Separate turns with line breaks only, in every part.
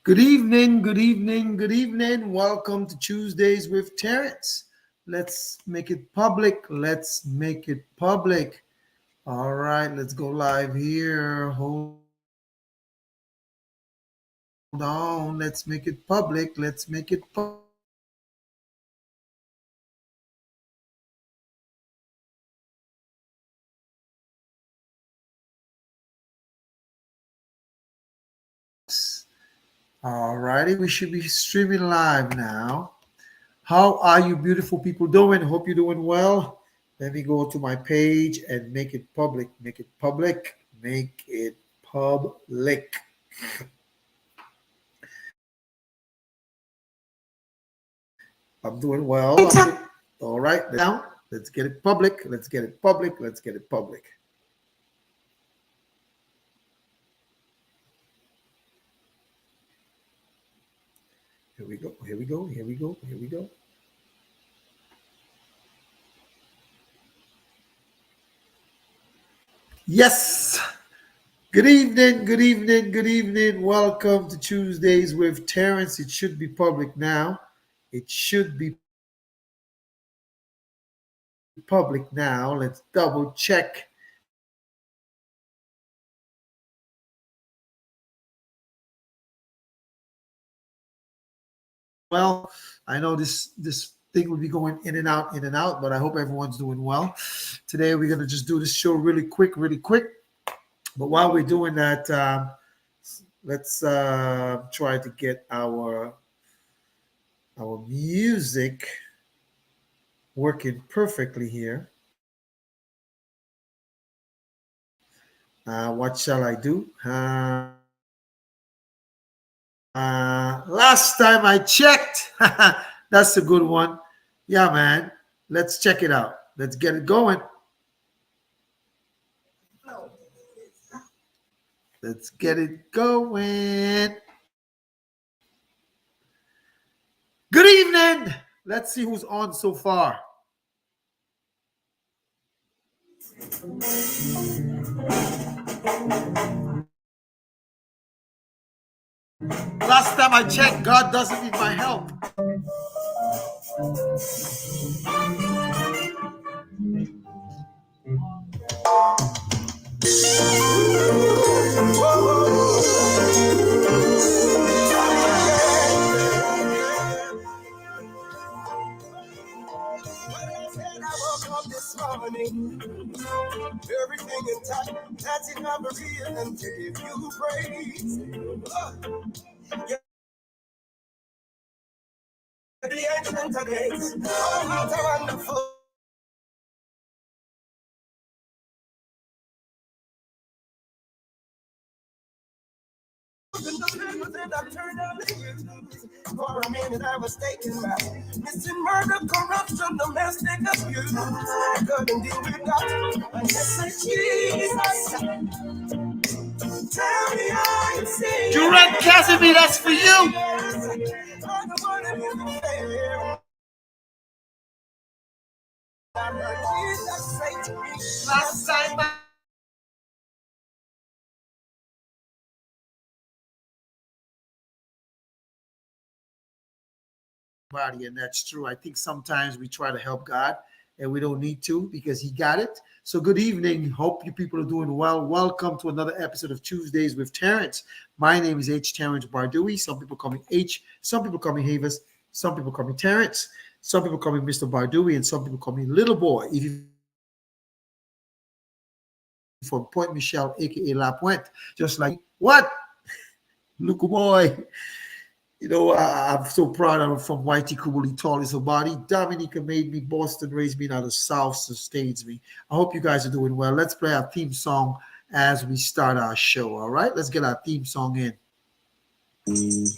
Good evening, good evening, good evening. Welcome to Tuesdays with Terrence. Let's make it public. Let's make it public. All right, let's go live here. Hold on. Let's make it public. Let's make it All righty, we should be streaming live now. How are you beautiful people doing? Hope you're doing well. Let me go to my page and make it public. Make it public. Make it public. I'm doing well. All right, now let's get it public. Let's get it public. Let's get it public. Here we go. Here we go. Here we go. Here we go. Yes. Good evening. Good evening. Good evening. Welcome to Tuesdays with Terrence. It should be public now. It should be public now. Let's double check. Well, I know this thing will be going in and out, but I hope everyone's doing well. Today we're gonna just do this show really quick, really quick. But while we're doing that, let's try to get our music working perfectly here. What shall I do? Last time I checked, that's a good one. Yeah, man. Let's check it out. Let's get it going. Let's get it going. Good evening. Let's see who's on so far. Last time I checked, God doesn't need my help. This morning, everything intact, that's enough reason to give you praise. The ancient of days, oh, how wonderful. For a minute I was taken back. Missing murder, corruption, domestic abuse. I couldn't deal with that. I just said, Jesus, tell me how you see. Durant Cassidy, that's for you. I don't want to be fair. Jesus, say to me, last time body, and that's true. I think sometimes we try to help God and we don't need to because he got it. So good evening. Hope you people are doing well. Welcome to another episode of Tuesdays with Terrence. My name is Terrence Bardouille. Some people call me H, some people call me Havas, some people call me Terrence, some people call me Mr. Bardouille, and some people call me Little Boy. If you from Point Michelle, aka La Pointe, just like what? Little boy. You know, I'm so proud I'm from Whitey Kubuli, tall as a body. Dominica made me, Boston raised me, now the South sustains me. I hope you guys are doing well. Let's play our theme song as we start our show, all right? Let's get our theme song in. You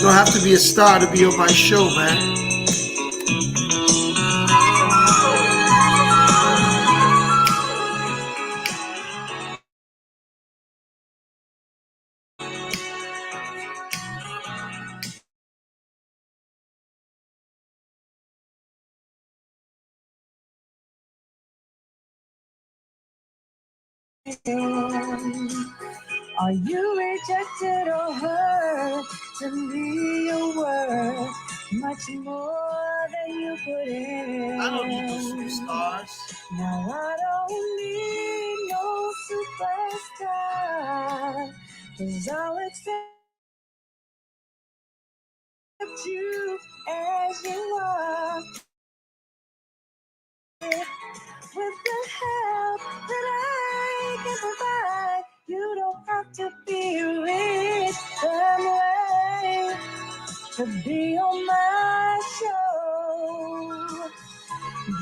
don't have to be a star to be on my show, man.
Are you rejected or hurt? To me, your worth much more than you put in.
I don't need no superstars.
Now I don't need no superstar, 'cause I'll accept you as you are. With the help that I can provide, you don't have to be rich family to be on my show.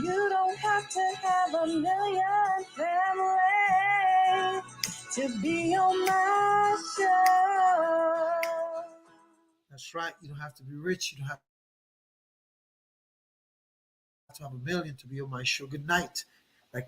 You don't have to have a million family to be on my show.
That's right. You don't have to be rich. You don't have to have a million to be on my show. Good night. Like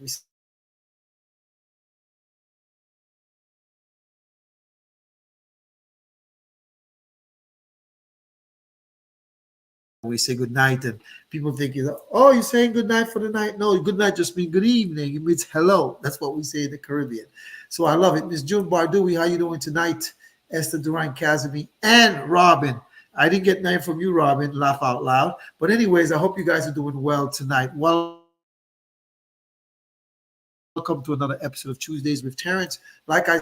we say good night, and people think, oh, you're saying good night for the night. No, good night just means good evening. It means hello. That's what we say in the Caribbean. So I love it. Miss June Bardouille, how you doing tonight? Esther Duran Kazemi and Robin. I didn't get name from you, Robin. Laugh out loud. But anyways, I hope you guys are doing well tonight. Welcome to another episode of Tuesdays with Terrence. Like I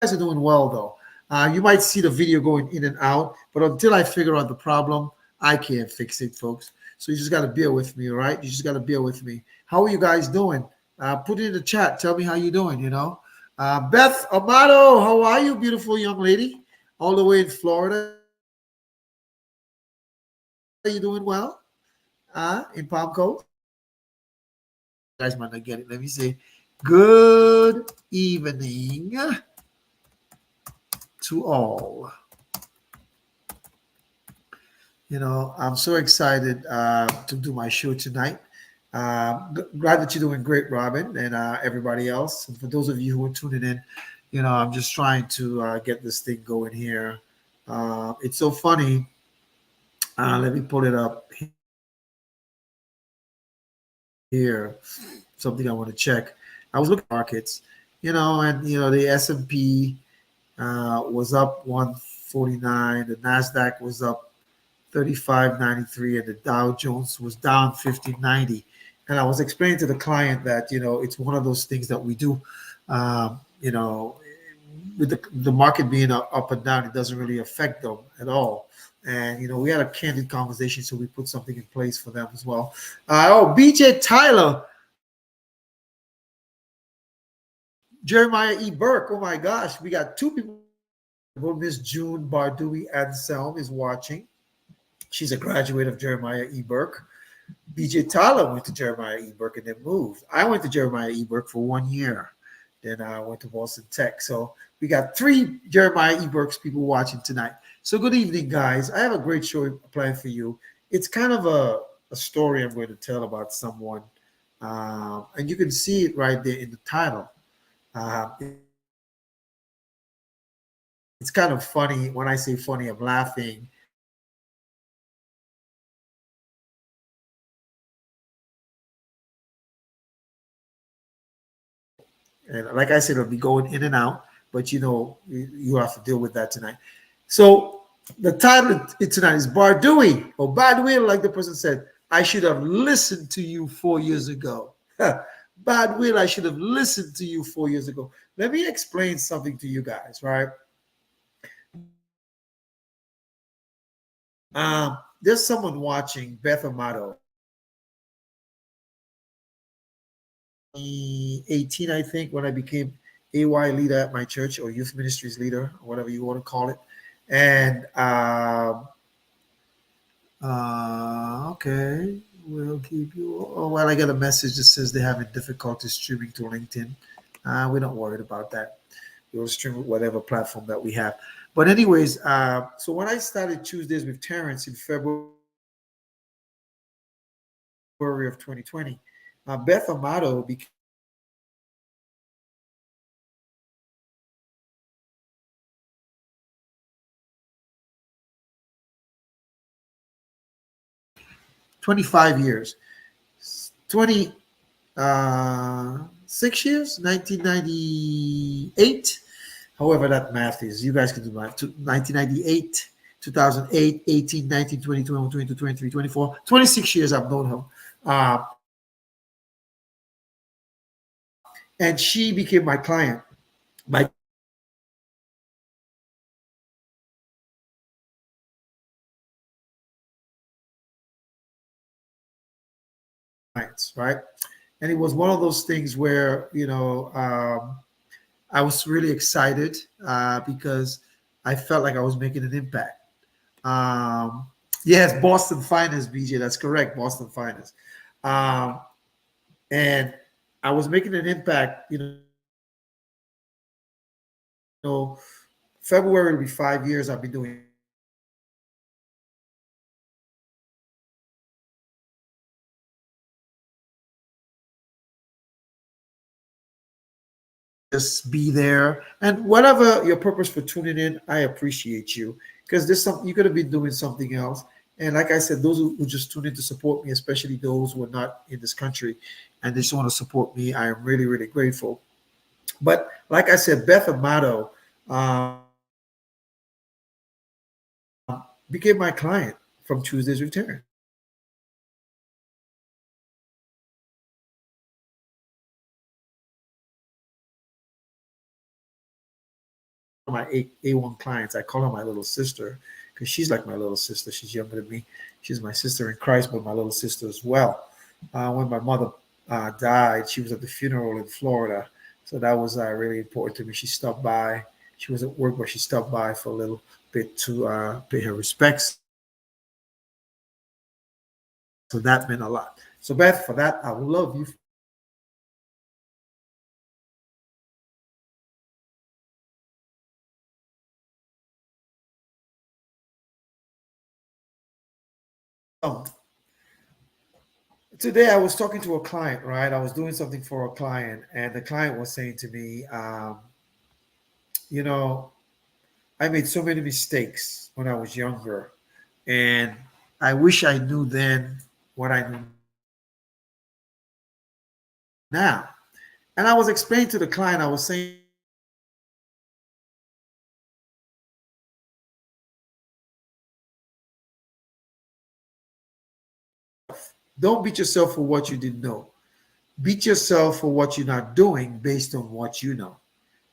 guys are doing well though. You might see the video going in and out, but until I figure out the problem, I can't fix it, folks. So you just got to bear with me, all right? You just got to bear with me. How are you guys doing? Put it in the chat. Tell me how you're doing, you know. Beth Amato, how are you, beautiful young lady? All the way in Florida. Are you doing well? In Palm Coast? You guys might not get it. Let me say good evening to all. You know, I'm so excited to do my show tonight. Glad that you're doing great, Robin, and everybody else. And for those of you who are tuning in, you know, I'm just trying to get this thing going here. It's so funny. Let me pull it up here. Something I want to check. I was looking at markets, you know, and you know the S&P was up 149. The Nasdaq was up 35.93, and the Dow Jones was down 15.90. And I was explaining to the client that, you know, it's one of those things that we do, you know, with the market being up and down, it doesn't really affect them at all. And, you know, we had a candid conversation, so we put something in place for them as well. BJ Tyler, Jeremiah E. Burke. Oh my gosh, we got two people. Miss June Bardouille Anselm is watching. She's a graduate of Jeremiah E. Burke. BJ Tyler went to Jeremiah E. Burke and then moved. I went to Jeremiah E. Burke for 1 year. Then I went to Boston Tech. So we got three Jeremiah E. Burke's people watching tonight. So good evening, guys. I have a great show planned for you. It's kind of a story I'm going to tell about someone. And you can see it right there in the title. It's kind of funny. When I say funny, I'm laughing. And like I said, it'll be going in and out, but you know, you have to deal with that tonight. So the title tonight is Bardouille, or Bardouille, like the person said, I should have listened to you 4 years ago. Bardouille, I should have listened to you 4 years ago. Let me explain something to you guys, right? There's someone watching, Beth Amato, 18, I think, when I became AY leader at my church, or youth ministries leader, or whatever you want to call it. And okay, we'll keep you. Oh, well, I got a message that says they're having difficulty streaming to LinkedIn. We're not worried about that. We'll stream with whatever platform that we have. But anyways, so when I started Tuesdays with Terrence in February of 2020, Beth Amato became 25 years, 20 6 years, 1998. However, that math is, you guys can do math. 1998, 2008, 18, 19, 20, 21, 22, 23, 24, 26 years I've known her. Uh, and she became my client. My clients, right? And it was one of those things where, I was really excited because I felt like I was making an impact. Um, yes, Boston Finest, BJ. That's correct, Boston Finest. Um, and I was making an impact. February will be 5 years I've been doing just be there and whatever your purpose for tuning in. I appreciate you because there's something you could have been doing something else. And like I said, those who just tune in to support me, especially those who are not in this country and they just want to support me, I am really, really grateful. But like I said, Beth Amato became my client from Tuesday's Return. My A1 clients, I call her my little sister because she's like my little sister. She's younger than me. She's my sister in Christ, but my little sister as well. When my mother died, she was at the funeral in Florida. So that was really important to me. She stopped by. She was at work, but she stopped by for a little bit to pay her respects. So that meant a lot. So, Beth, for that, I will love you. Um, Today, I was talking to a client, right? I was doing something for a client, and the client was saying to me, you know, I made so many mistakes when I was younger, and I wish I knew then what I know now. And I was explaining to the client, I was saying, don't beat yourself for what you didn't know. Beat yourself for what you're not doing based on what you know.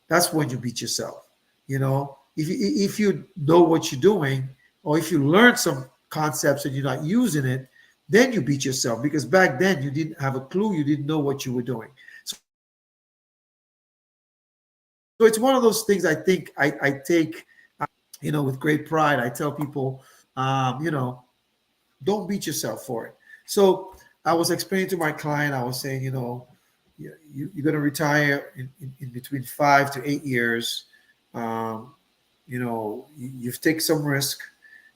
That's when you beat yourself. If you know what you're doing, or if you learn some concepts and you're not using it, then you beat yourself because back then you didn't have a clue, you didn't know what you were doing. So it's one of those things I think I take, with great pride. I tell people, don't beat yourself for it. So I was explaining to my client, I was saying, you're going to retire in between 5 to 8 years. Um, you've taken some risk.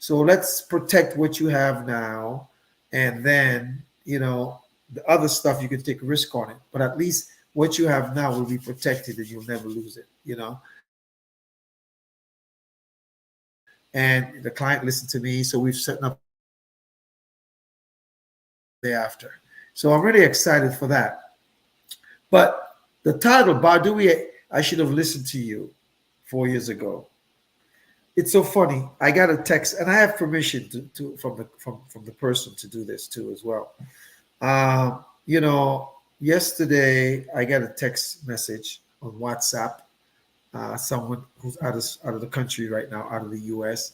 So let's protect what you have now. And then, the other stuff you can take risk on it. But at least what you have now will be protected and you'll never lose it. And the client listened to me. So we've set up thereafter. So I'm really excited for that. But the title, Bardouille, I should have listened to you 4 years ago. It's so funny. I got a text, and I have permission from the person to do this too as well. Yesterday I got a text message on WhatsApp. Someone who's out of the country right now, out of the U.S.,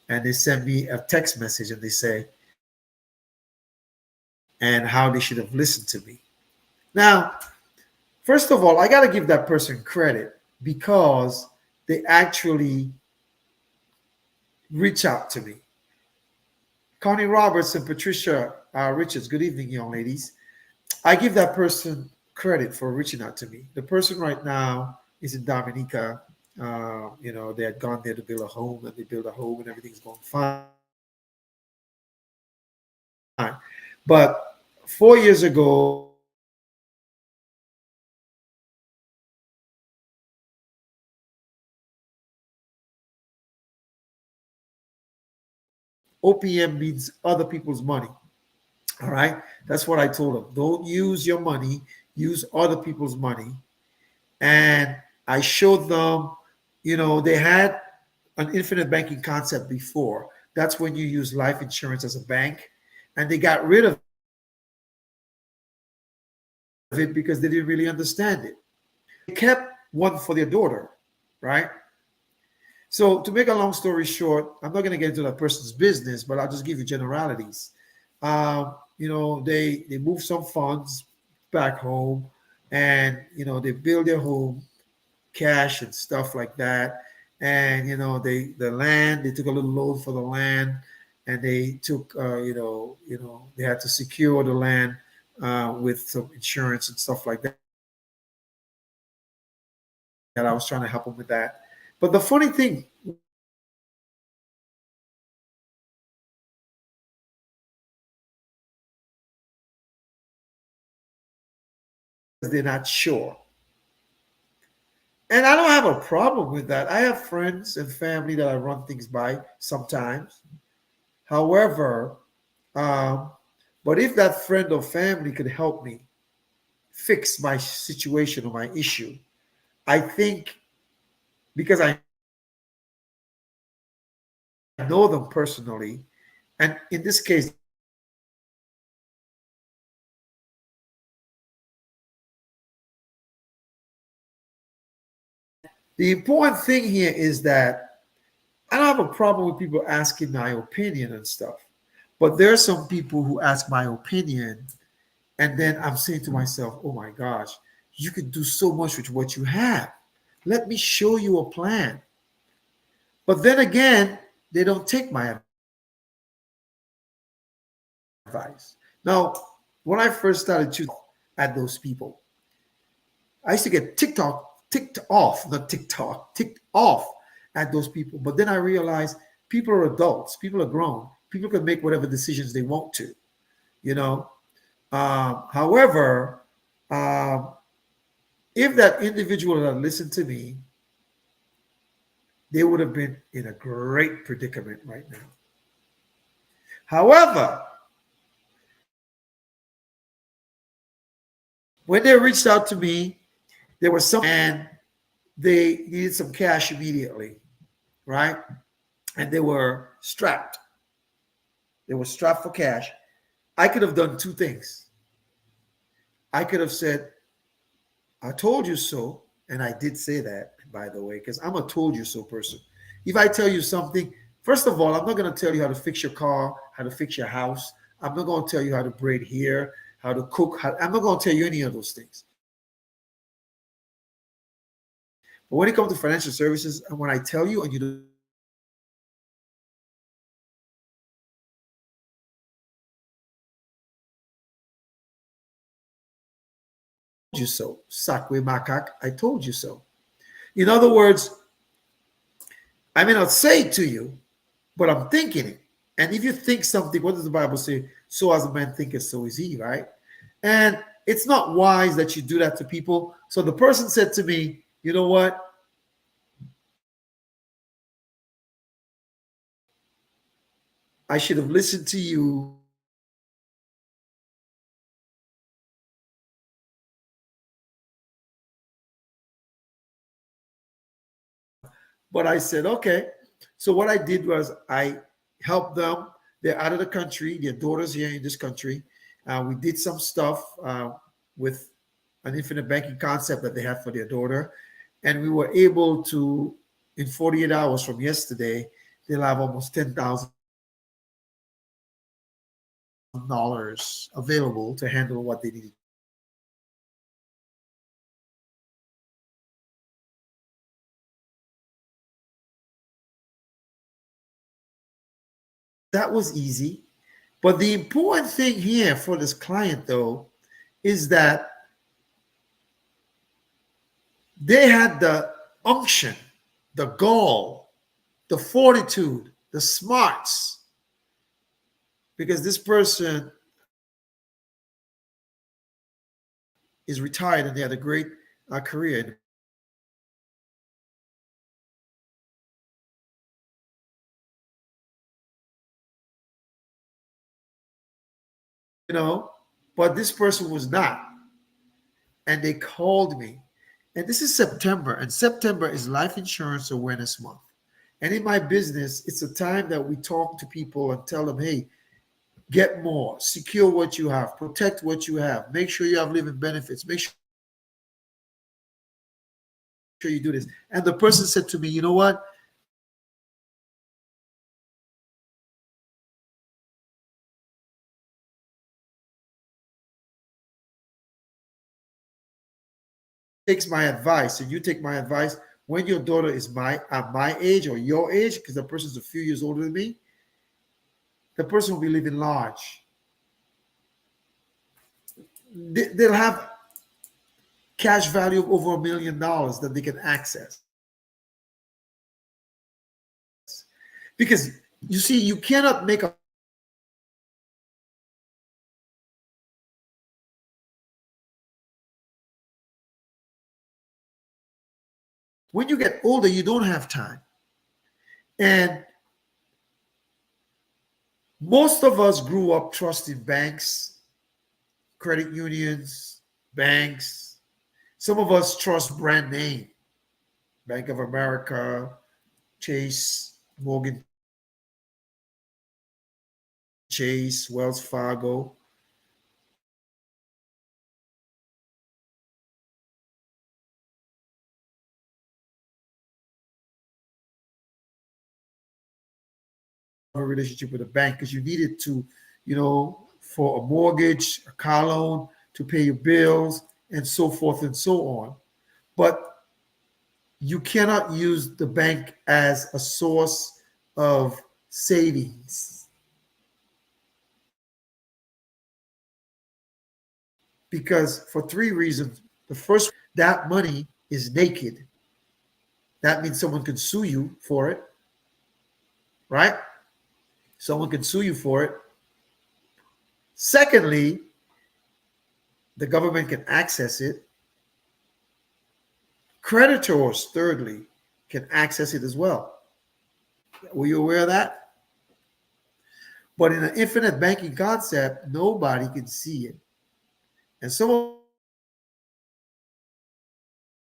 and they send me a text message and they say, and how they should have listened to me. Now, first of all, I got to give that person credit because they actually reach out to me. Connie Roberts and Patricia Richards, good evening, young ladies. I give that person credit for reaching out to me. The person right now is in Dominica. They had gone there to build a home and they built a home and everything's going fine. But 4 years ago, OPM means other people's money. All right. That's what I told them. Don't use your money, use other people's money. And I showed them, they had an infinite banking concept before. That's when you use life insurance as a bank. And they got rid of it because they didn't really understand it. They kept one for their daughter, right? So to make a long story short, I'm not going to get into that person's business, but I'll just give you generalities. They move some funds back home, and they build their home, cash and stuff like that. And the land, they took a little loan for the land, and they took they had to secure the land with some insurance and stuff like that. And I was trying to help them with that. But the funny thing is they're not sure. And I don't have a problem with that. I have friends and family that I run things by sometimes. However, um, but if that friend or family could help me fix my situation or my issue, I think because I know them personally, and in this case, the important thing here is that I don't have a problem with people asking my opinion and stuff. But there are some people who ask my opinion, and then I'm saying to myself, oh my gosh, you could do so much with what you have. Let me show you a plan. But then again, they don't take my advice. Now, when I first started to at those people, I used to get ticked off, not TikTok, ticked off at those people. But then I realized people are adults, people are grown, people can make whatever decisions they want to, you know. However, um, if that individual had listened to me, they would have been in a great predicament right now. However, when they reached out to me, there was some, and they needed some cash immediately, right? And they were strapped. They were strapped for cash. I could have done two things. I could have said, I told you so. And I did say that, by the way, because I'm a told you so person. If I tell you something, first of all, I'm not going to tell you how to fix your car, how to fix your house. I'm not going to tell you how to braid hair, how to cook. I'm not going to tell you any of those things. But when it comes to financial services, and when I tell you and you do you so, Sakwe Makak, I told you so. In other words, I may not say it to you, but I'm thinking it. And if you think something, what does the Bible say? So as a man thinketh, so is he, right? And it's not wise that you do that to people. So the person said to me, you know what? I should have listened to you. But I said, okay. So what I did was I helped them. They're out of the country. Their daughter's here in this country. We did some stuff with an infinite banking concept that they had for their daughter. And we were able to, in 48 hours from yesterday, they'll have almost $10,000 available to handle what they needed. That was easy. But the important thing here for this client, though, is that they had the unction, the gall, the fortitude, the smarts, because this person is retired and they had a great career. but this person was not. And they called me. And this is September, and September is Life Insurance Awareness Month. And in my business, it's a time that we talk to people and tell them, hey, get more, secure what you have, protect what you have, make sure you have living benefits, make sure you do this. And the person said to me, you know what? Takes my advice, and you take my advice. When your daughter is at my age or your age, because the person's a few years older than me, the person will be living large. They'll have cash value of over $1 million that they can access. Because you see, you cannot make a when you get older, you don't have time. And most of us grew up trusting banks, credit unions, banks. Some of us trust brand name, Bank of America, Chase, Morgan Chase, Wells Fargo. A relationship with a bank because you need it to, for a mortgage, a car loan, to pay your bills, and so forth and so on. But you cannot use the bank as a source of savings because for three reasons. The first, that money is naked. That means someone can sue you for it, right? Someone can sue you for it. Secondly, the government can access it. Creditors, thirdly, can access it as well. Were you aware of that? But in an infinite banking concept, nobody can see it. And some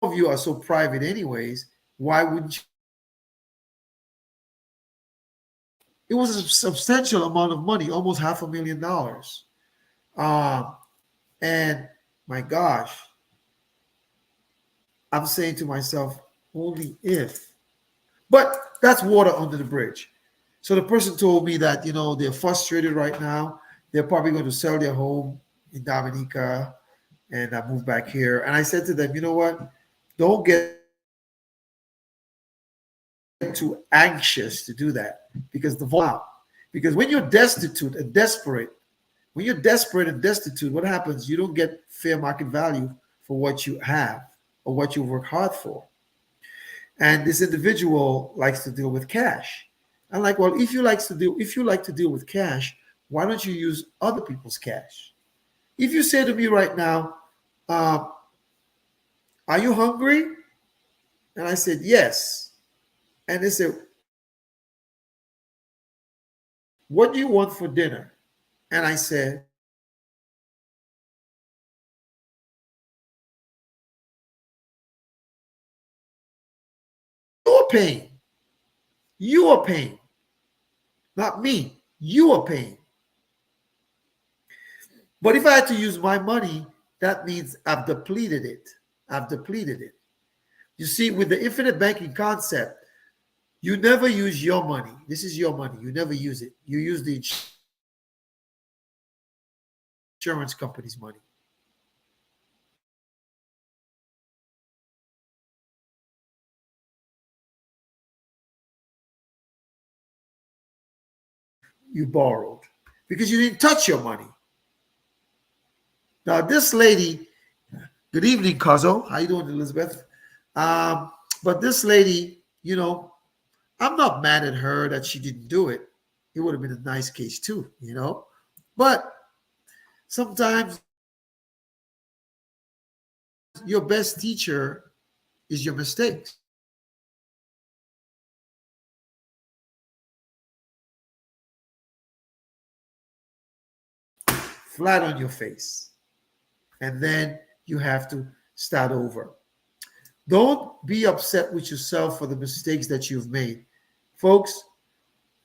of you are so private anyways, why wouldn't you? It was a substantial amount of money, almost $500,000. And my gosh, I'm saying to myself, only if. But that's water under the bridge. So the person told me that, they're frustrated right now. They're probably going to sell their home in Dominica and move back here. And I said to them, you know what? Don't get too anxious to do that because because when you're destitute and desperate, what happens? You don't get fair market value for what you have or what you work hard for. And this individual likes to deal with cash. I'm like, well, if you like to deal with cash, why don't you use other people's cash? If you say to me right now, are you hungry? And I said, yes. And they said, what do you want for dinner? And I said, you're paying. You are paying. Not me. You are paying. But if I had to use my money, that means I've depleted it. You see, with the infinite banking concept, you never use your money. This is your money. You never use it. You use the insurance company's money. You borrowed because you didn't touch your money. Now, this lady, good evening, Cuzzo. How you doing, Elizabeth? But this lady, I'm not mad at her that she didn't do it. It would have been a nice case too, But sometimes your best teacher is your mistakes. flat on your face. And then you have to start over. Don't be upset with yourself for the mistakes that you've made. Folks,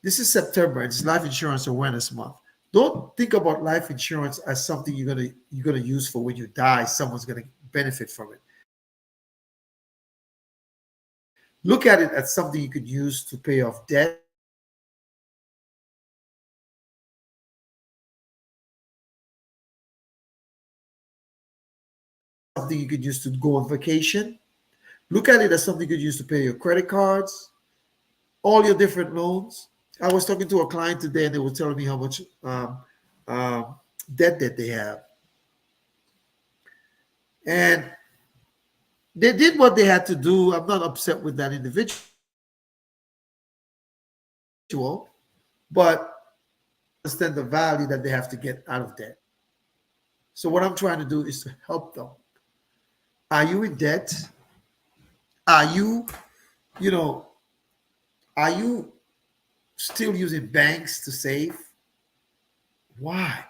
this is September. It's Life Insurance Awareness Month. Don't think about life insurance as something you're gonna use for when you die. Someone's gonna benefit from it. Look at it as something you could use to pay off debt, something you could use to go on vacation. Look at it as something you could use to pay your credit cards, all your different loans. I was talking to a client today, and they were telling me how much debt that they have, and they did what they had to do. I'm not upset with that individual, but understand the value that they have to get out of debt. So what I'm trying to do is to help them. Are you in debt? Are you, you know, are you still using banks to save? Why?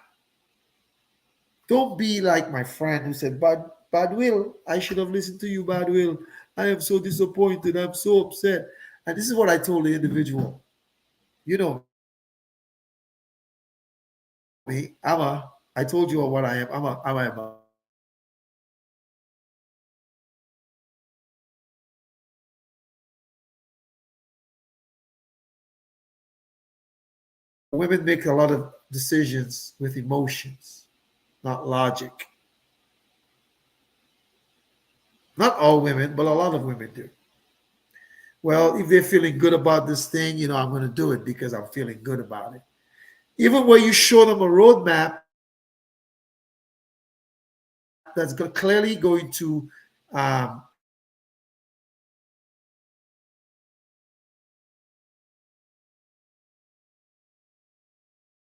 Don't be like my friend who said, Bardouille, I should have listened to you, Bardouille. I am so disappointed. I'm so upset. And this is what I told the individual. You know me. I told you what I am. I'm a women make a lot of decisions with emotions, not logic. Not all women, but a lot of women do. Well, if they're feeling good about this thing, I'm going to do it because I'm feeling good about it. Even when you show them a roadmap that's clearly going to um,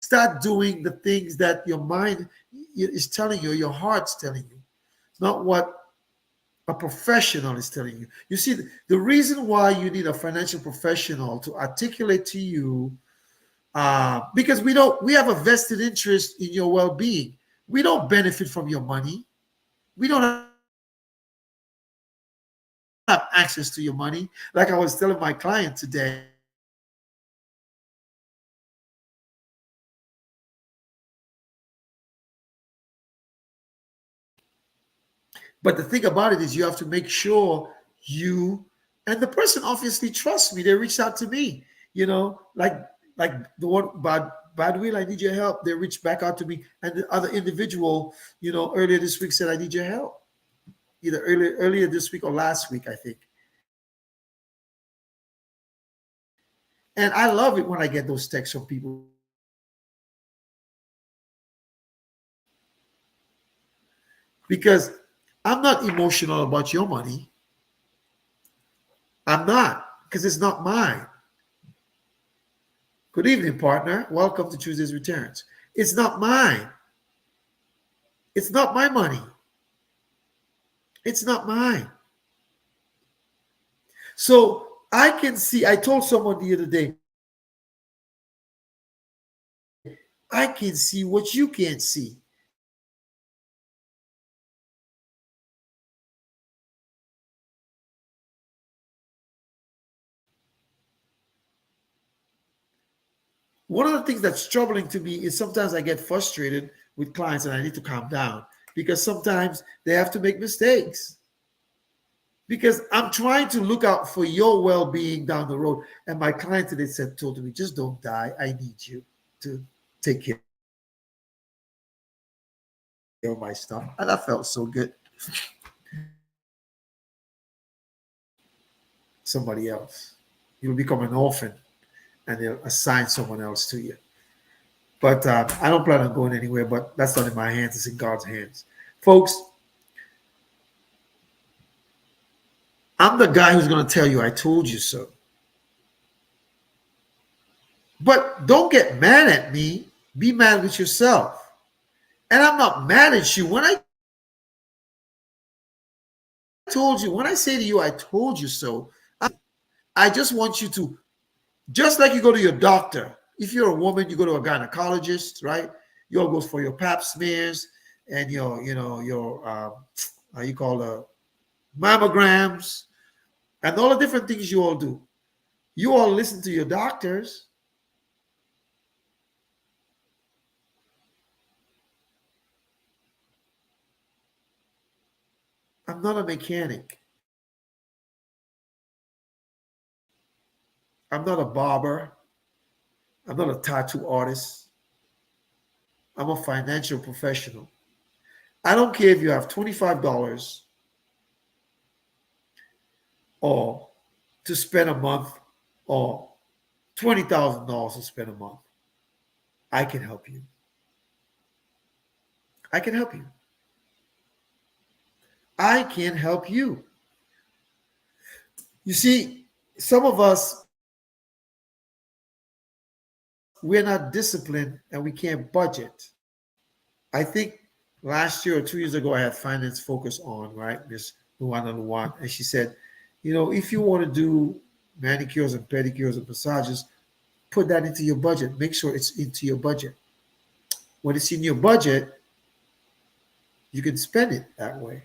start doing the things that your mind is telling you, your heart's telling you, not what a professional is telling you. You see, the reason why you need a financial professional to articulate to you, because we have a vested interest in your well-being. We don't benefit from your money. We don't have access to your money. Like I was telling my client today, but the thing about it is you have to make sure you and the person obviously trusts me. They reached out to me, like the one Bardouille, I need your help. They reached back out to me. And the other individual, earlier this week said, I need your help. Either earlier this week or last week, I think. And I love it when I get those texts from people. Because I'm not emotional about your money. I'm not, because it's not mine. Good evening, partner. Welcome to Tuesdays with Terrence. It's not mine. It's not my money. It's not mine. So I can see, I told someone the other day, I can see what you can't see. One of the things that's troubling to me is sometimes I get frustrated with clients and I need to calm down because sometimes they have to make mistakes. Because I'm trying to look out for your well-being down the road. And my client today told me, just don't die. I need you to take care of my stuff. And that felt so good. Somebody else. You'll become an orphan and they'll assign someone else to you. But I don't plan on going anywhere, but that's not in my hands. It's in God's hands. Folks, I'm the guy who's going to tell you, I told you so. But don't get mad at me. Be mad with yourself. And I'm not mad at you. When I say to you, I told you so, I just want you to, just like you go to your doctor. If you're a woman, you go to a gynecologist, right? Yours goes for your pap smears and your how you call mammograms and all the different things you all do. You all listen to your doctors. I'm not a mechanic. I'm not a barber. I'm not a tattoo artist. I'm a financial professional. I don't care if you have $25 or to spend a month or $20,000 to spend a month. I can help you. I can help you. I can help you. You see, some of us, we're not disciplined and we can't budget. I think last year or 2 years ago, I had finance focus on, right? Miss Luana Luan. And she said, if you want to do manicures and pedicures and massages, put that into your budget. Make sure it's into your budget. When it's in your budget, you can spend it that way.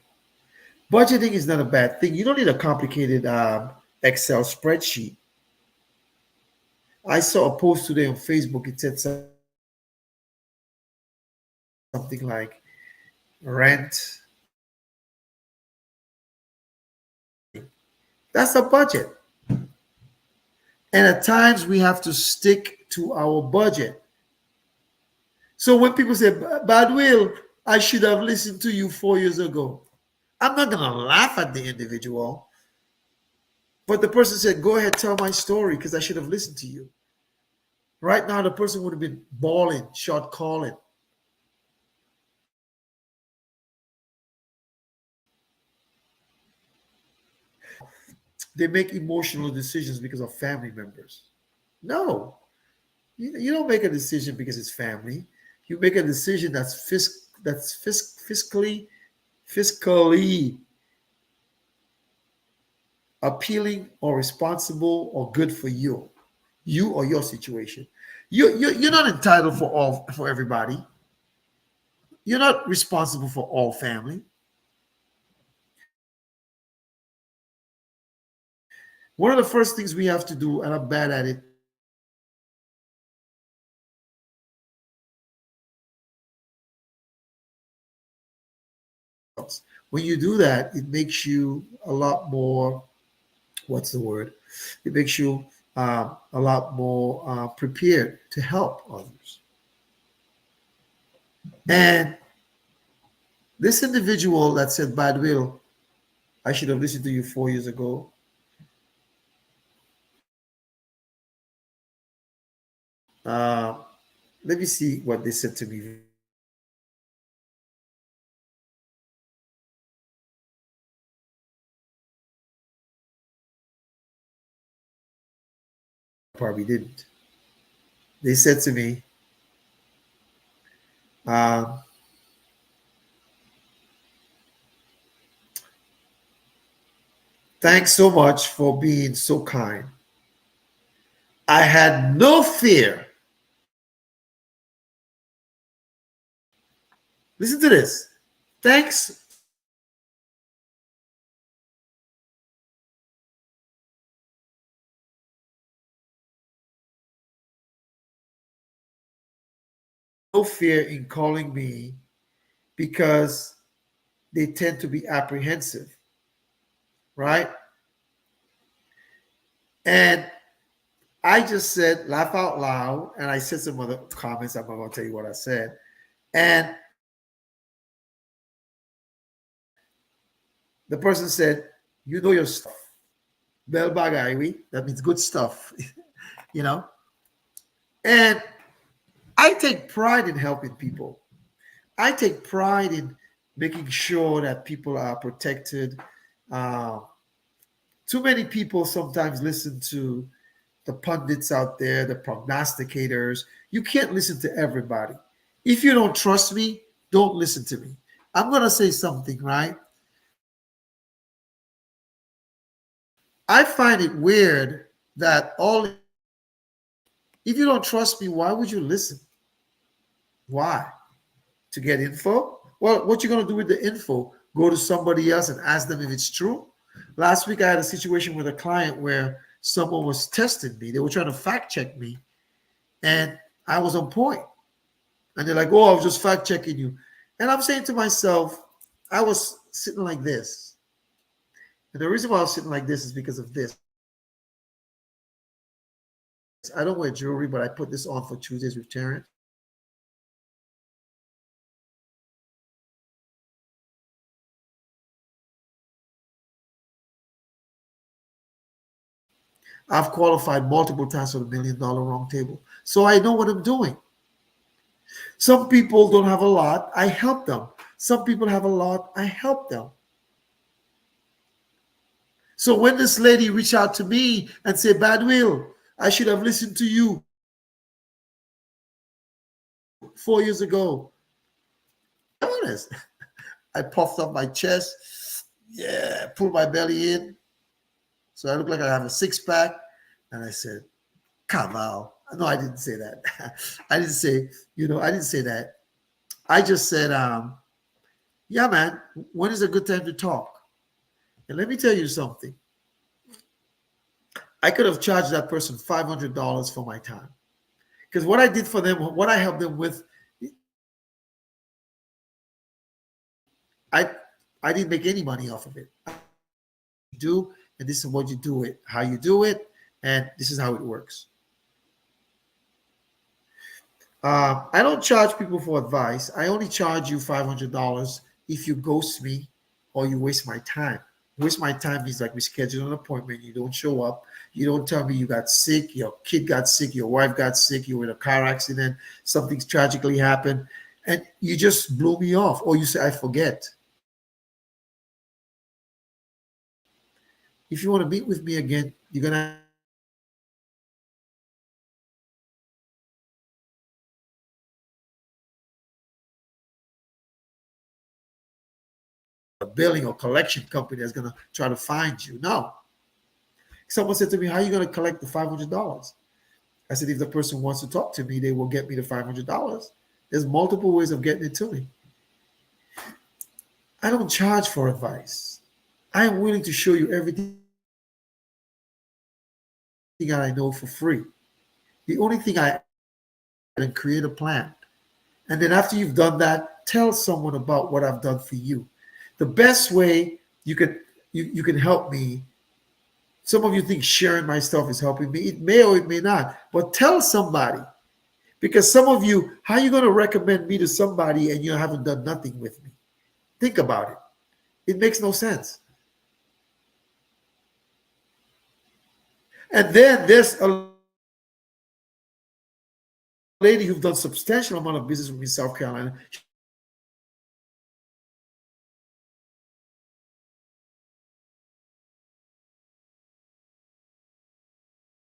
Budgeting is not a bad thing. You don't need a complicated Excel spreadsheet. I saw a post today on Facebook. It said something like rent. That's a budget. And at times we have to stick to our budget. So when people say, Bardouille, I should have listened to you 4 years ago. I'm not going to laugh at the individual. But the person said, go ahead, tell my story because I should have listened to you. Right now, the person would have been bawling, short calling. They make emotional decisions because of family members. No, you don't make a decision because it's family. You make a decision that's fiscally appealing or responsible or good for you or your situation. You're not entitled for everybody. You're not responsible for all family. One of the first things we have to do, and I'm bad at it, when you do that, it makes you a lot more, what's the word? It makes you a lot more prepared to help others. And this individual that said, bad will, I should have listened to you 4 years ago. Let me see what they said to me. Probably didn't. They said to me, thanks so much for being so kind. I had no fear. Listen to this. Thanks. No fear in calling me because they tend to be apprehensive, right? And I just said, laugh out loud, and I said some other comments. I'm not going to tell you what I said. And the person said, you know your stuff. Bel bagay, that means good stuff, you know? And I take pride in helping people. I take pride in making sure that people are protected. Too many people sometimes listen to the pundits out there, the prognosticators. You can't listen to everybody. If you don't trust me, don't listen to me. I'm going to say something, right? I find it weird that if you don't trust me, why would you listen? Why? to get info. Well, what you going to do with the info? Go to somebody else and ask them if it's true. Last week, I had a situation with a client where someone was testing me. They were trying to fact check me, and I was on point. And they're like, oh, I was just fact checking you. And I'm saying to myself, I was sitting like this. And the reason why I was sitting like this is because of this. I don't wear jewelry, but I put this on for Tuesdays with Terrence. I've qualified multiple times for the $1 million round table. So I know what I'm doing. Some people don't have a lot. I help them. Some people have a lot. I help them. So when this lady reached out to me and said, Bardouille, I should have listened to you 4 years ago. I'm honest. I puffed up my chest. Yeah, pulled my belly in. So I look like I have a six-pack. And I said, Kaval. No, I didn't say that. I didn't say that. I just said, yeah, man, when is a good time to talk? And let me tell you something. I could have charged that person $500 for my time. Because what I did for them, what I helped them with, I didn't make any money off of it. Do, and this is what you do it, how you do it, and this is how it works. I don't charge people for advice. I only charge you $500 if you ghost me or you waste my time. Waste my time means like we schedule an appointment, you don't show up, you don't tell me you got sick, your kid got sick, your wife got sick, you were in a car accident, something's tragically happened, and you just blew me off, or you say, I forget. If you want to meet with me again, you're going to a billing or collection company that's going to try to find you. No. Someone said to me, how are you going to collect the $500? I said, if the person wants to talk to me, they will get me the $500. There's multiple ways of getting it to me. I don't charge for advice. I am willing to show you everything that I know for free. The only thing I can create a plan. And then after you've done that, tell someone about what I've done for you. The best way you can help me. Some of you think sharing my stuff is helping me. It may or it may not, but tell somebody. Because some of you, how are you going to recommend me to somebody and you haven't done nothing with me? Think about it. It makes no sense. And then there's a lady who's done substantial amount of business with me in South Carolina.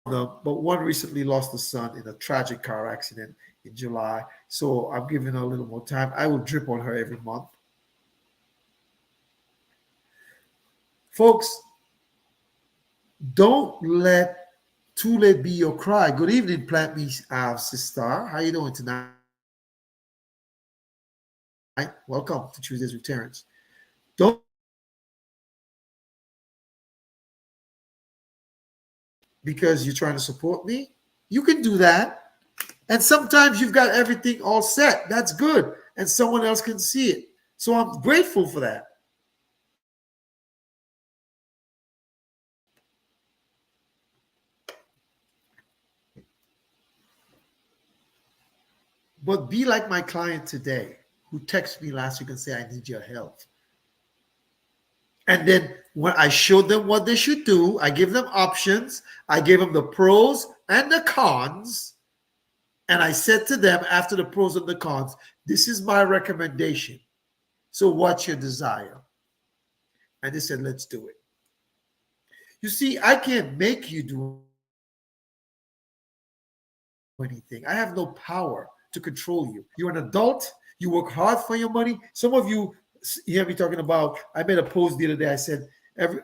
But one recently lost a son in a tragic car accident in July. So I'm giving her a little more time. I will drip on her every month. Folks, don't let too late be your cry. Good evening, Plant Me Sister. How you doing tonight? Welcome to Tuesdays with Terrence. Don't because you're trying to support me. You can do that. And sometimes you've got everything all set. That's good. And someone else can see it. So I'm grateful for that. But be like my client today who texted me last week and said, I need your help. And then when I showed them what they should do, I give them options. I gave them the pros and the cons. And I said to them after the pros and the cons, this is my recommendation. So what's your desire? And they said, let's do it. You see, I can't make you do anything. I have no power to control you. You're an adult. You work hard for your money. Some of you hear me talking about, I made a post the other day. I said,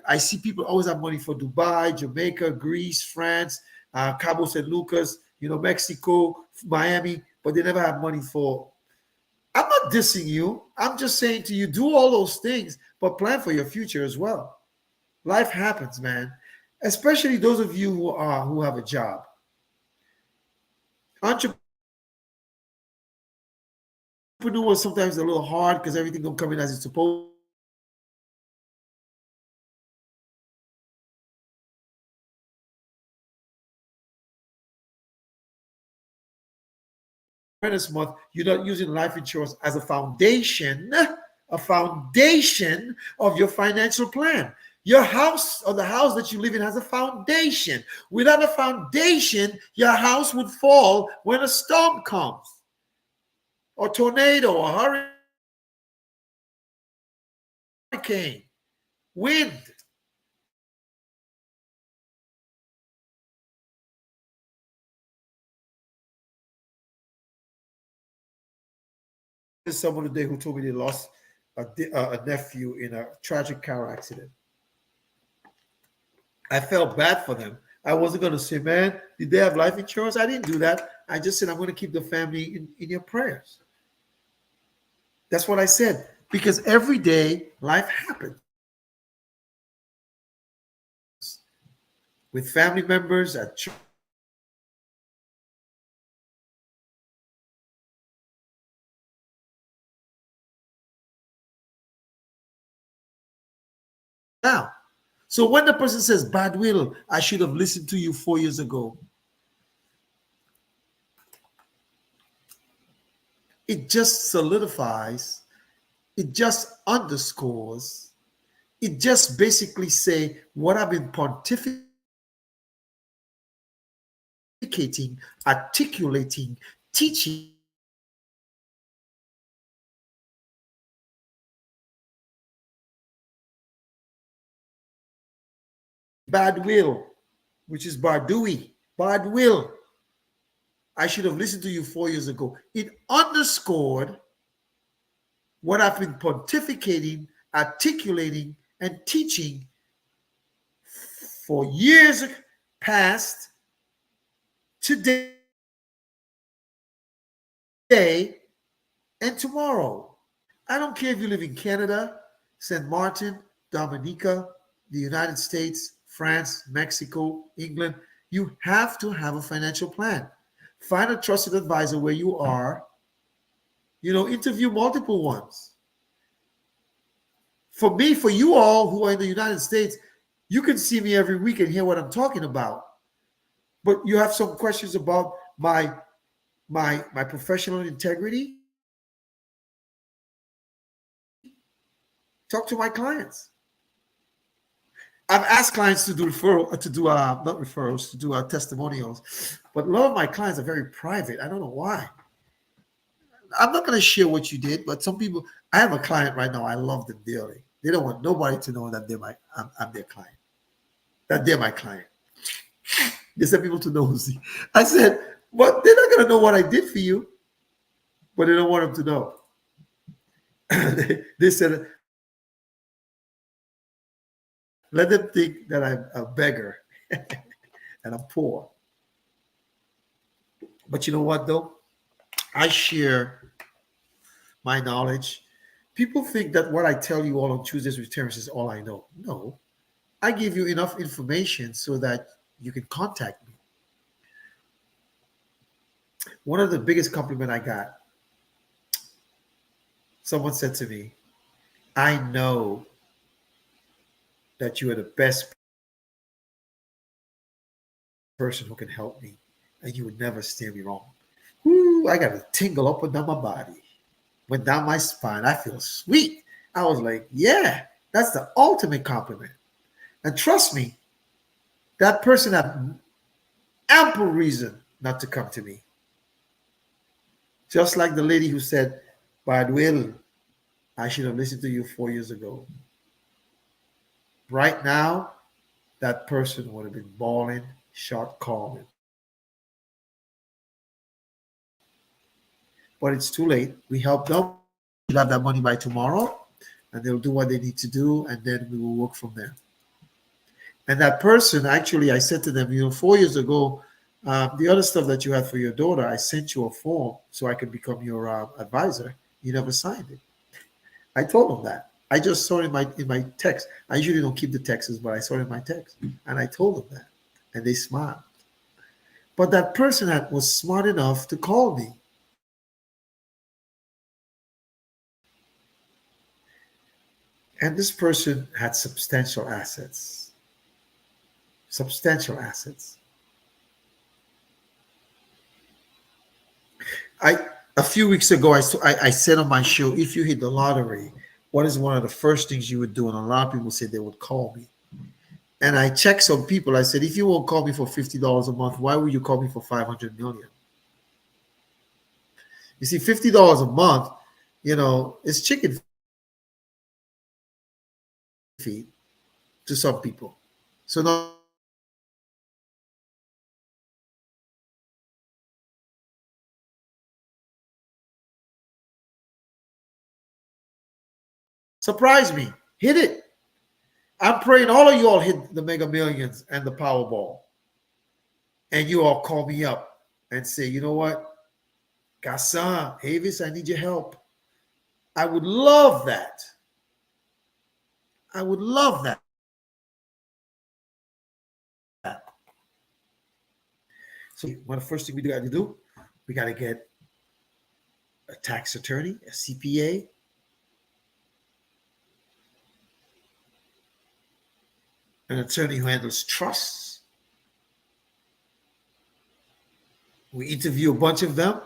I see people always have money for Dubai, Jamaica, Greece, France, Cabo San Lucas, Mexico, Miami, but they never have money for. I'm not dissing you. I'm just saying to you, do all those things, but plan for your future as well. Life happens, man. Especially those of you who have a job. Entrepreneur is sometimes a little hard because everything don't come in as it's supposed. This month, you're not using life insurance as a foundation of your financial plan. Your house or the house that you live in has a foundation. Without a foundation, your house would fall when a storm comes, or tornado, or hurricane, wind. There's someone today who told me they lost a nephew in a tragic car accident. I felt bad for them. I wasn't going to say, man, did they have life insurance? I didn't do that. I just said, I'm going to keep the family in your prayers. That's what I said. Because every day, life happens. With family members at church. Now, so when the person says, Bardouille, I should have listened to you 4 years ago, it just solidifies, it just underscores, it just basically say what I've been pontificating, articulating, teaching. Bardouille, which is Bardouille, Bardouille. I should have listened to you 4 years ago. It underscored what I've been pontificating, articulating, and teaching for years past, today, and tomorrow. I don't care if you live in Canada, St. Martin, Dominica, the United States, France, Mexico, England. You have to have a financial plan. Find a trusted advisor where you are. Interview multiple ones. For me, for you all who are in the United States, you can see me every week and hear what I'm talking about. But you have some questions about my professional integrity. Talk to my clients. I've asked clients to do not referrals, to do testimonials, but a lot of my clients are very private. I don't know why. I'm not going to share what you did, but some people. I have a client right now. I love them dearly. They don't want nobody to know that I'm their client. That they're my client. They said people to know. I said, well, they're not going to know what I did for you, but they don't want them to know. They said, let them think that I'm a beggar and I'm poor. But you know what, though? I share my knowledge. People think that what I tell you all on Tuesdays with Terrence is all I know. No, I give you enough information so that you can contact me. One of the biggest compliment I got, someone said to me, I know that you are the best person who can help me, and you would never steer me wrong. Ooh, I got a tingle up and down my body, went down my spine. I feel sweet. I was like, yeah, that's the ultimate compliment. And trust me, that person had ample reason not to come to me. Just like the lady who said, Bardouille, I should have listened to you 4 years ago. Right now, that person would have been bawling, shot calling. But it's too late. We helped them. We'll have that money by tomorrow, and they'll do what they need to do, and then we will work from there. And that person, actually, I said to them, 4 years ago, the other stuff that you had for your daughter, I sent you a form so I could become your advisor. You never signed it. I told him that. I just saw it in my text. I usually don't keep the texts, but I saw it in my text. And I told them that. And they smiled. But that person was smart enough to call me. And this person had substantial assets. Substantial assets. I A few weeks ago, I said on my show, if you hit the lottery, what is one of the first things you would do? And a lot of people said they would call me. And I checked some people. I said, if you won't call me for $50 a month, why would you call me for 500 million? You see, $50 a month, it's chicken feed to some people. So now, surprise me, hit it. I'm praying all of you all hit the Mega Millions and the Powerball, and you all call me up and say, you know what, Gassan, Avis, I need your help. I would love that. I would love that. So one of the first things we got to do, we got to get a tax attorney, a CPA, an attorney who handles trusts. We interview a bunch of them,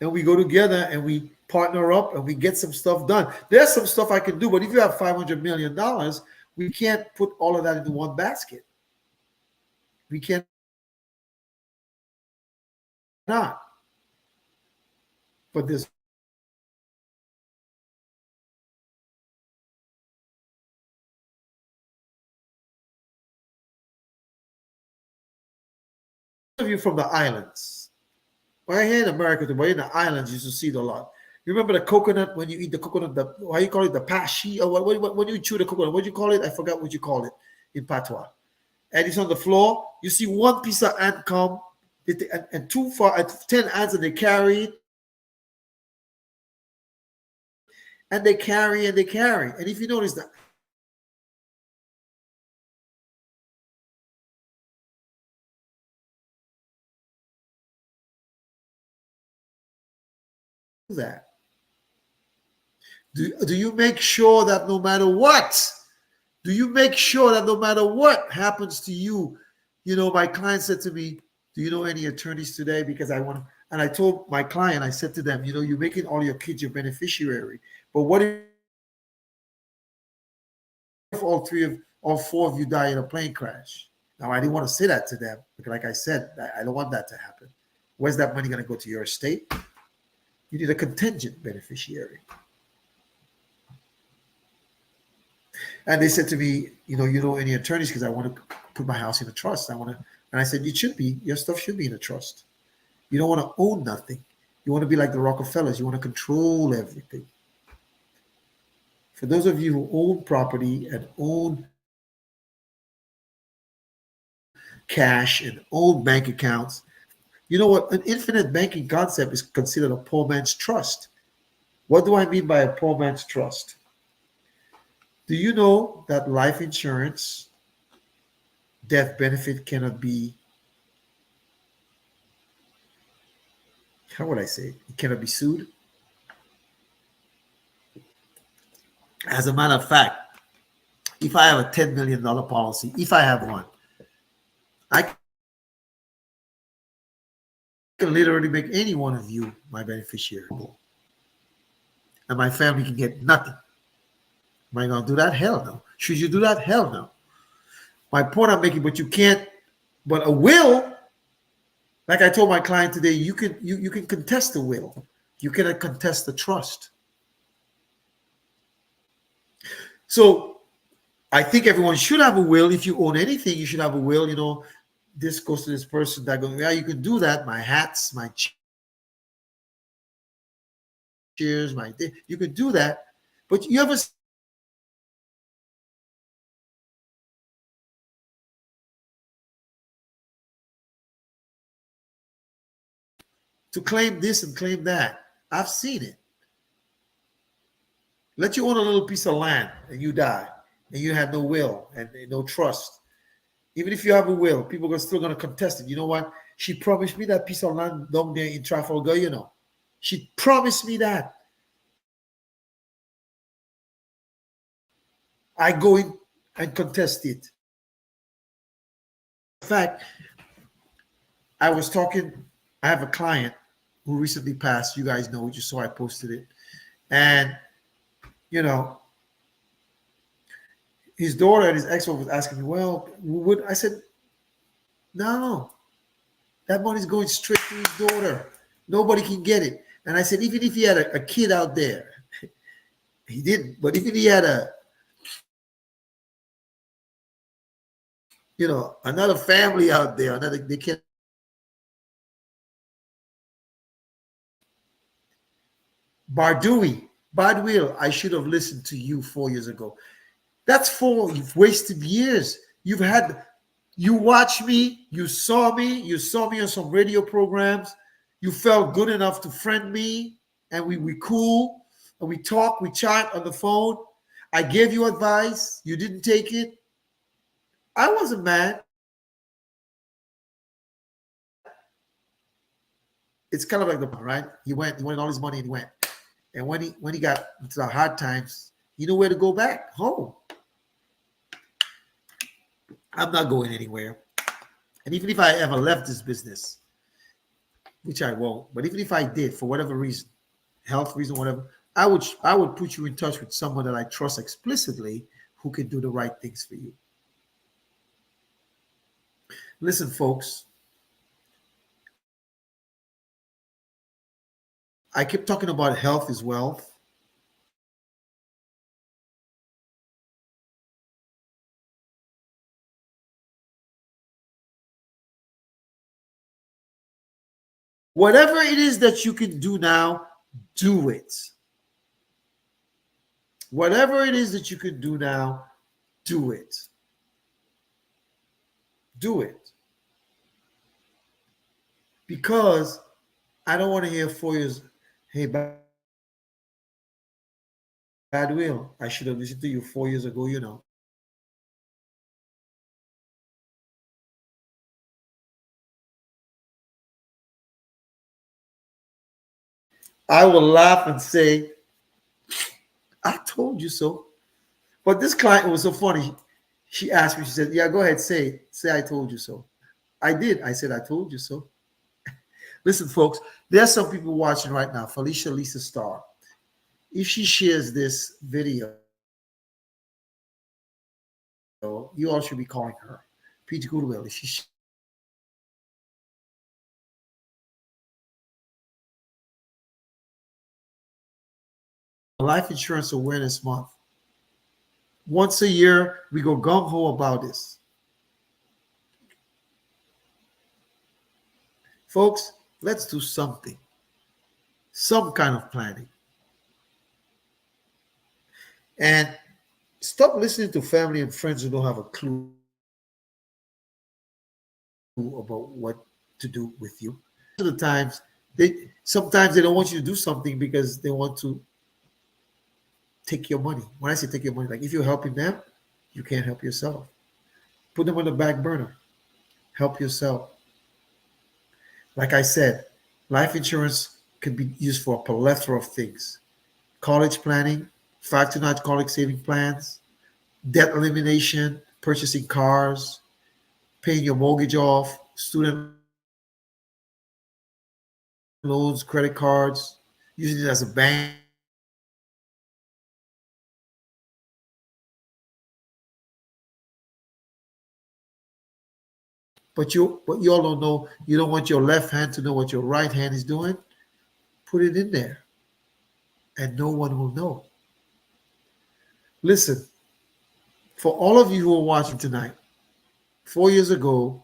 and we go together and we partner up and we get some stuff done. There's some stuff I can do, but if you have $500 million, we can't put all of that into one basket. We cannot. But there's of you from the islands. Well, here in America, but in the islands, you used to see it a lot. You remember the coconut when you eat the coconut, how you call it, the pashi, or when you chew the coconut, what do you call it? I forgot what you call it in patois. And it's on the floor. You see one piece of ant come, and 10 ants, and they carry it, and they carry and they carry. And if you notice that, do you make sure that no matter what, do you make sure that no matter what happens to you, my client said to me, do you know any attorneys today? Because I want to, and I told my client, I said to them, you're making all your kids your beneficiary, but what if all four of you die in a plane crash? Now, I didn't want to say that to them because, like I said, I don't want that to happen. Where's that money going to go? To your estate? You need a contingent beneficiary. And they said to me, you know any attorneys, because I want to put my house in a trust. And I said, your stuff should be in a trust. You don't want to own nothing. You want to be like the Rockefellers. You want to control everything. For those of you who own property and own cash and own bank accounts, you know what? An infinite banking concept is considered a poor man's trust. What do I mean by a poor man's trust? Do you know that life insurance, death benefit cannot be, how would I say it? It cannot be sued? As a matter of fact, if I have a $10 million policy, if I have one, I can literally make any one of you my beneficiary. And my family can get nothing. Am I going to do that? Hell no. Should you do that? Hell no. My point I'm making, but you can't, but a will, like I told my client today, you can contest the will. You cannot contest the trust. So I think everyone should have a will. If you own anything, you should have a will. This goes to this person, that goes, yeah, you can do that. My hats, my chairs, you can do that. But you ever to claim this and claim that? I've seen it. Let you own a little piece of land and you die and you had no will and no trust. Even if you have a will, people are still going to contest it. You know what? She promised me that piece of land down there in Trafalgar, you know. She promised me that. I go in and contest it. In fact, I was talking, I have a client who recently passed. You guys know, just saw I posted it. And, you know, his daughter and his ex-wife was asking me, well, would I said, no, that money's going straight to his daughter. Nobody can get it. And I said, even if he had a kid out there, he didn't, but even if he had another family out there, they can't. Bardouille, I should have listened to you 4 years ago. That's 4 you've wasted years. You watched me, you saw me on some radio programs. You felt good enough to friend me, and we cool, and we talk, we chat on the phone. I gave you advice, you didn't take it. I wasn't mad. It's kind of like right? He wanted all his money and he went. And when he got into the hard times, he knew where to go back home. I'm not going anywhere. And even if I ever left this business, which I won't, but even if I did, for whatever reason, health reason, whatever, I would put you in touch with someone that I trust explicitly who can do the right things for you. Listen, folks, I keep talking about health is wealth. Whatever it is that you can do now, do it. Whatever it is that you can do now, do it. Do it. Because I don't want to hear 4 years, hey, Bardouille, I should have listened to you 4 years ago, you know. I will laugh and say, I told you so. But this client was so funny. She asked me, she said, yeah, go ahead, say it. Say I told you so. I did. I said, I told you so. Listen, folks, there's some people watching right now. Felicia Lisa Starr. If she shares this video, you all should be calling her. Peter Goodwill. If she Life Insurance Awareness Month. Once a year, we go gung-ho about this. Folks, let's do something. Some kind of planning. And stop listening to family and friends who don't have a clue about what to do with you. Most of the times, sometimes they don't want you to do something because they want to take your money. When I say take your money, like if you're helping them, you can't help yourself. Put them on the back burner. Help yourself. Like I said, life insurance can be used for a plethora of things. College planning, 5 to 9 college saving plans, debt elimination, purchasing cars, paying your mortgage off, student loans, credit cards, using it as a bank. But you all don't know, you don't want your left hand to know what your right hand is doing. Put it in there and no one will know. Listen, for all of you who are watching tonight, 4 years ago,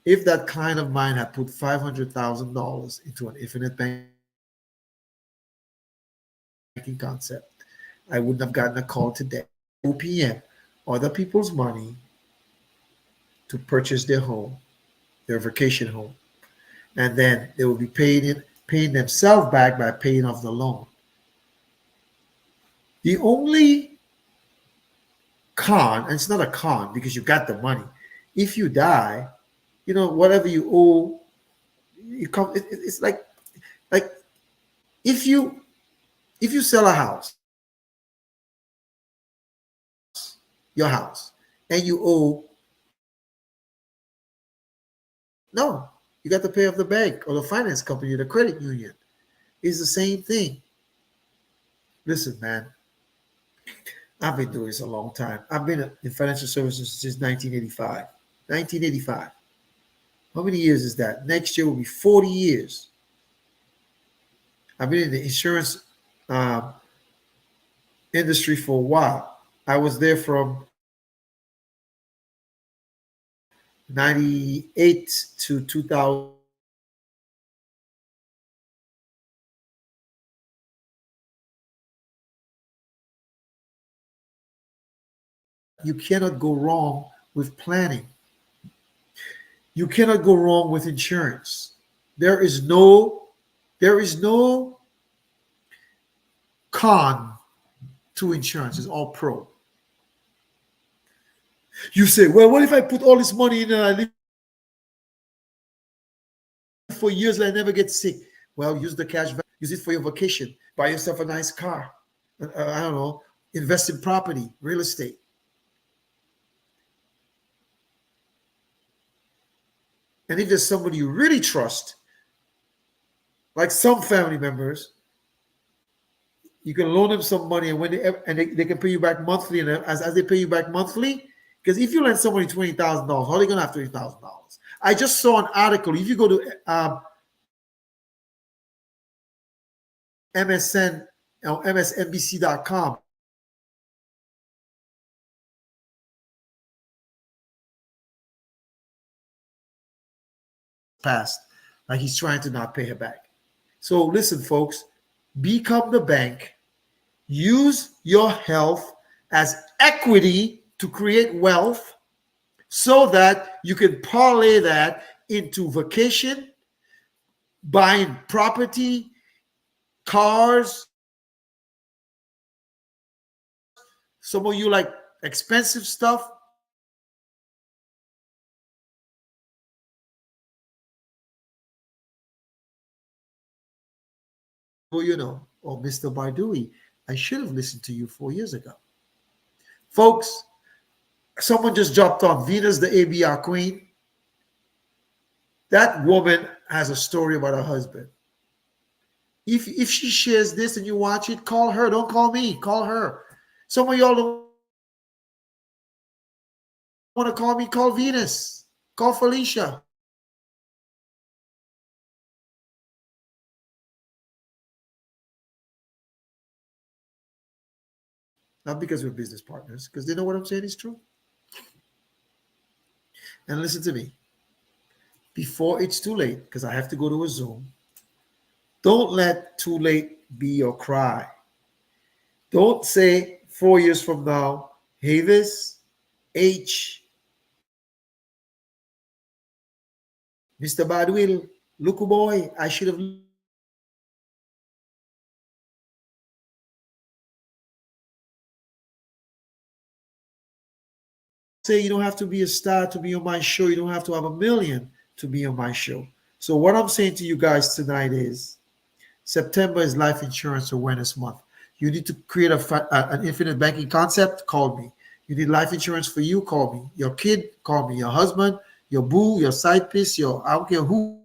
if that client of mine had put $500,000 into an infinite banking concept, I wouldn't have gotten a call today. 2 p.m. Other people's money to purchase their home, their vacation home. And then they will be paying themselves back by paying off the loan. The only con, and it's not a con because you got the money. If you die, whatever you owe, you come. It's like if you sell a house, your house, and you owe, no, you got to pay off the bank or the finance company, the credit union. It's the same thing. Listen, man, I've been doing this a long time. I've been in financial services since 1985. 1985. How many years is that? Next year will be 40 years. I've been in the insurance um, industry for a while. I was there from 98 to 2000. You cannot go wrong with planning. You cannot go wrong with insurance. There is no there is no con to insurance. It's all pro. You say, well, what if I put all this money in and I live for years and I never get sick? Well, use the cash, use it for your vacation. Buy yourself a nice car. I don't know. Invest in property, real estate. And if there's somebody you really trust, like some family members, you can loan them some money, and when they can pay you back monthly, and as they pay you back monthly, because if you lend somebody $20,000, how are they gonna have $30,000? I just saw an article. If you go to MSN or MSNBC.com, past, like he's trying to not pay her back. So listen, folks, become the bank. Use your health as equity to create wealth so that you can parlay that into vacation, buying property, cars. Some of you like expensive stuff. Well, oh, Mr. Bardouille, I should have listened to you 4 years ago. Folks, someone just dropped on Venus, the ABR queen. That woman has a story about her husband. If she shares this and you watch it, call her. Don't call me. Call her. Some of y'all don't want to call me. Call Venus. Call Felicia. Not because we're business partners, because they know what I'm saying is true. And listen to me. Before it's too late, because I have to go to a Zoom, don't let too late be your cry. Don't say 4 years from now, Havis, H, Mr. Bardouille, look, boy, I should have. Say you don't have to be a star to be on my show. You don't have to have 1 million to be on my show. So what I'm saying to you guys tonight is September is Life Insurance Awareness Month. You need to create an infinite banking concept, call me. You need life insurance for you, call me. Your kid, call me. Your husband, your boo, your side piece, I don't care who,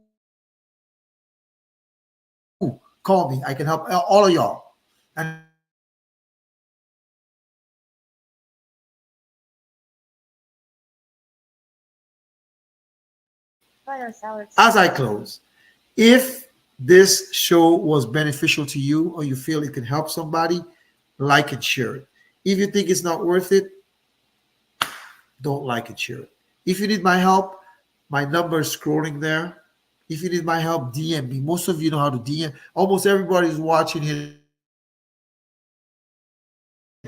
call me. I can help all of y'all. And as I close, if this show was beneficial to you or you feel it can help somebody, like and share it. If you think it's not worth it, don't like and share it. If you need my help, my number is scrolling there. If you need my help, DM me. Most of you know how to DM. Almost everybody who's watching here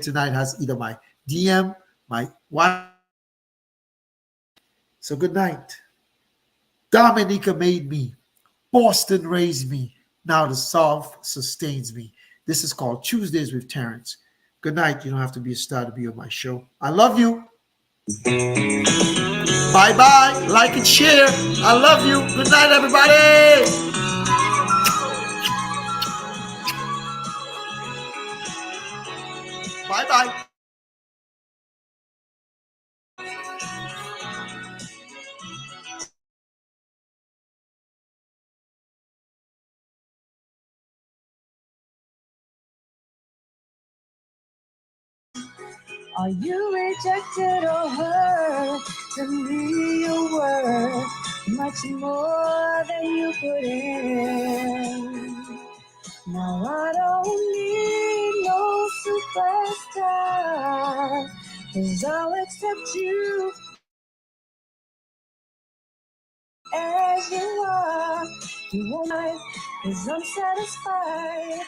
tonight has either my DM, my WhatsApp. So good night. Dominica made me. Boston raised me. Now the South sustains me. This is called Tuesdays with Terrence. Good night. You don't have to be a star to be on my show. I love you. Bye-bye. Like and share. I love you. Good night, everybody. Bye-bye.
Are you rejected or hurt? To me, you're worth much more than you put in. Now I don't need no superstar, 'cause I'll accept you as you are. You won't mind, 'cause I'm satisfied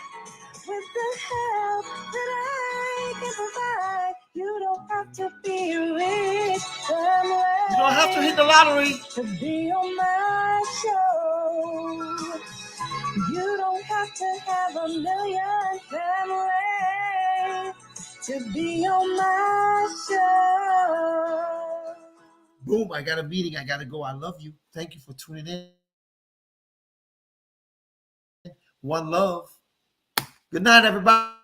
with the help that I can provide. You don't have to be rich somewhere.
You don't have to hit the lottery
to be on my show. You don't have to have a million family to be on my show.
Boom, I got a meeting. I got to go. I love you. Thank you for tuning in. One love. Good night, everybody.